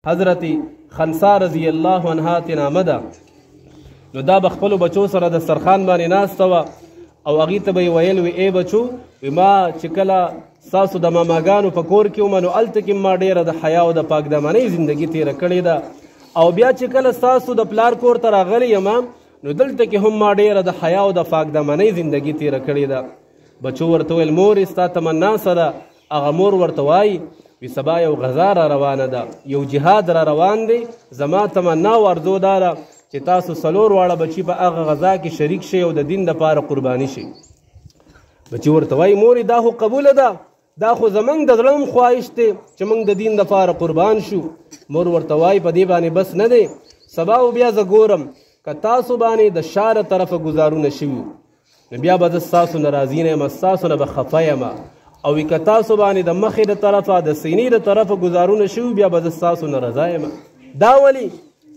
حضرت خنسا رضی الله عنها تنامه ده. نو دا بخپلو بچو سره د سرخان باندې ناسته وه او هغې ته به یې ویل وي ای بچو ما چې کله ستاسو د ماماګانو په کور کې ومه نو هلته کې ما ډېره د حیا او د پاکدامنۍ زندګي تېره کړې ده او بیا چې کله ستاسو د پلار کور ته راغلی یم نو دلته کې هم ما ډېره د حیا او د پاکدامنۍ زندګي تېره کړې ده. بچو ورته ویل مورې ستا تمنا څه ده؟ هغه مور ورته وایي وی سبا یو غزا را روانه ده، یو جهاد را روان دی، زما تمنا او ارزو دا ده چې تاسو څلور واړه بچي په هغه غزا کې شریک شئ او د دین دپاره قرباني شئ. بچي ورته وایي مورې دا خو قبوله ده، دا خو زموږ د زړه هم خواهش دی چې موږ د دین دپاره قربان شو. مور ورته وایي په دې باندې بس نه دی، سبا او بیا زه ګورم که تاسو باندې د شاره طرفه ګزارونه شوي نو بیا به زه ستاسو نه راضي نه یم، ستاسو نه به خفه یم، او که تاسو باندې د مخې د طرفه د سینې د طرفه ګزارونه شوي بیا به زه ستاسو نه رضا یم. دا ولې؟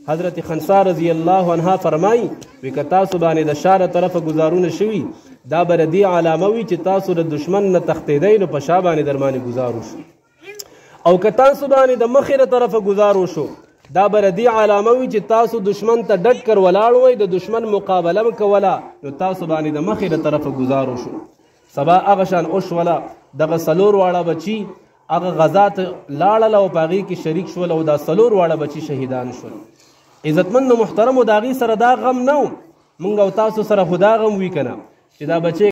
حضرت خنسا رضی الله عنها فرمایي وی که تاسو باندې د شا د طرفه ګزارونه شوي دا به د دې علامه وي چې تاسو د دشمن نه تښتېدئ نو په شا باندې در باندې ګزار وشو، او که تاسو باندې د مخې د طرفه ګزار وشو دا به د دې علامه وي چې تاسو دشمن ته ډټ کر ولاړ وئ، د دشمن مقابله م کوله نو تاسو باندې د مخې د طرفه ګزار وشو. سبا هغه شان وشوله دغه څلور واړه بچي هغه غزا ته لاړل او په هغې کې شریک شول او دا څلور واړه بچي شهیدان شول. عزتمندو محترمو د هغې سره دا غم نه و، موږ او تاسو سره خو دا غم وي که نه چې دا بچی